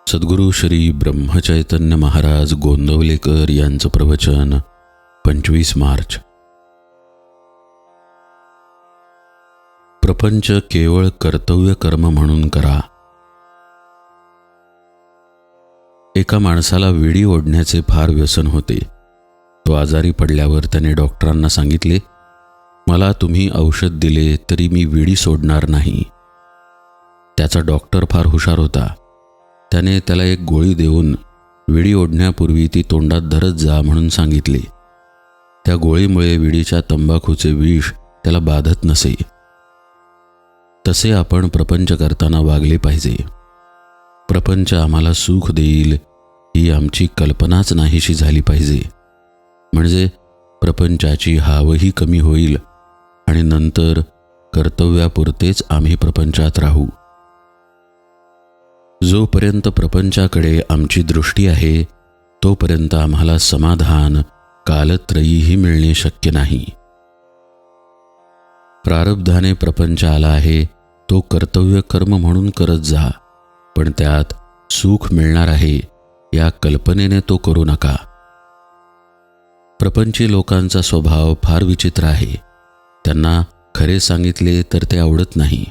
सद्गुरू श्री ब्रह्मचैतन्य महाराज गोंदवलेकर यांचं प्रवचन 25 मार्च. प्रपंच केवळ कर्तव्य कर्म म्हणून करा. एका माणसाला विडी ओढण्याचे फार व्यसन होते. तो आजारी पडल्यावर त्याने डॉक्टरांना सांगितले, मला तुम्ही औषध दिले तरी मी विडी सोडणार नाही. त्याचा डॉक्टर फार हुशार होता. त्याने त्याला एक गोळी देऊन विडी ओढण्यापूर्वी ती तोंडात धरत जा म्हणून सांगितले. त्या गोळीमुळे विडीच्या तंबाखूचे विष त्याला बाधत नसे. तसे आपण प्रपंच करताना वागले पाहिजे. प्रपंच आम्हाला सुख देईल ही आमची कल्पनाच नाहीशी झाली पाहिजे. म्हणजे प्रपंचाची हावही कमी होईल आणि नंतर कर्तव्यापुरतेच आम्ही प्रपंचात राहू. जोपर्यंत प्रपंचाकडे आमची दृष्टी आहे तोपर्यंत आम्हाला समाधान कालत्रयीही मिळणे शक्य नाही. प्रारब्धाने प्रपंच आला आहे तो कर्तव्य कर्म म्हणून करत जा, पण त्यात सुख मिळणार आहे या कल्पनेने तो करू नका. प्रपंची लोकांचा स्वभाव फार विचित्र आहे. त्यांना खरे सांगितले तर ते आवडत नाही.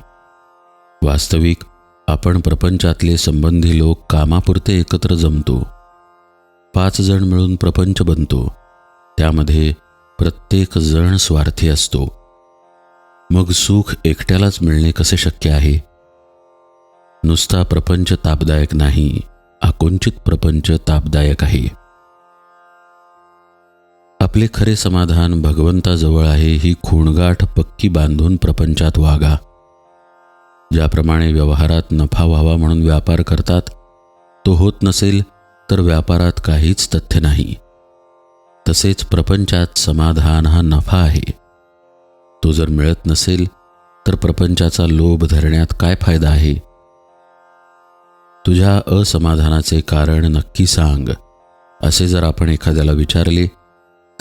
वास्तविक आपण प्रपंचातले संबंधी लोक कामापुरते एकत्र जमतो. 5 जण मिळून प्रपंच बनतो. त्यामध्ये प्रत्येक जण स्वार्थी असतो. मग सुख एकट्यालाच मिळणे कसे शक्य आहे? नुसता प्रपंच तापदायक नाही, आकुंचित प्रपंच तापदायक आहे. आपले खरे समाधान भगवंताजवळ आहे ही खूणगाठ पक्की बांधून प्रपंचात वागा. ज्याप्रमाणे व्यवहारात नफा व्हावा म्हणून व्यापार करतात, तो होत नसेल तर व्यापारात काहीच तथ्य नाही. तसेच प्रपंचात समाधान हा नफा आहे. तो जर मिळत नसेल तर प्रपंचाचा लोभ धरण्यात काय फायदा आहे? तुझ्या असमाधानाचे कारण नक्की सांग, असे जर आपण एखाद्याला विचारले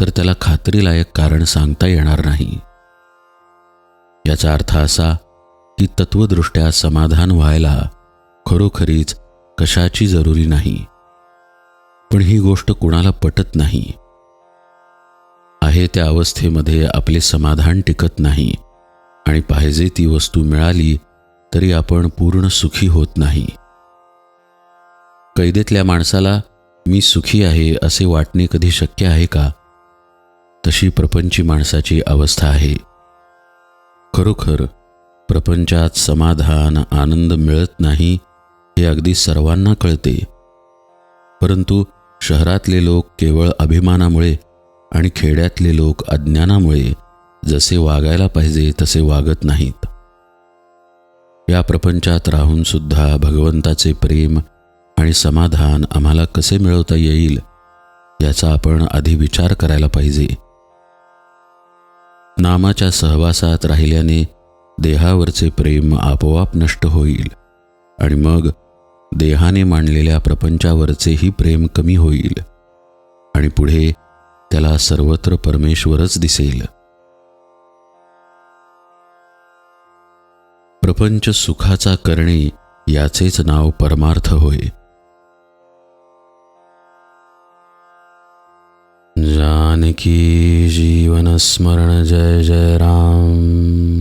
तर त्याला खात्रीलायक कारण सांगता येणार नाही. याचा अर्थ असा की तत्वदृष्ट्या समाधान व्हायला खरोखरीच कशाची जरुरी नाही. पण ही गोष्ट कुणाला पटत नाही. आहे त्या अवस्थेमध्ये आपले समाधान टिकत नाही आणि पाहिजे ती वस्तू मिळाली तरी आपण पूर्ण सुखी होत नाही. कैदेतल्या माणसाला मी सुखी आहे असे वाटणे कधी शक्य आहे का? तशी प्रपंची माणसाची अवस्था आहे. खरोखर प्रपंचात समाधान आनंद मिळत नाही हे अगदी सर्वांना कळते. परंतु शहरातले लोक केवळ अभिमानामुळे आणि खेड्यातले लोक अज्ञानामुळे जसे वागायला पाहिजे तसे वागत नाहीत. या प्रपंचात राहून सुद्धा भगवंताचे प्रेम आणि समाधान आम्हाला कसे मिळवता येईल याचा आपण आधी विचार करायला पाहिजे. नामाच्या सहवासात राहिल्याने देहावरचे प्रेम आपोआप नष्ट होईल आणि मग देहाने मांडलेल्या प्रपंचावरचेही प्रेम कमी होईल आणि पुढे त्याला सर्वत्र परमेश्वरच दिसेल. प्रपंच सुखाचा करणे याचेच नाव परमार्थ होय. जानकी जीवन स्मरण जय जय राम.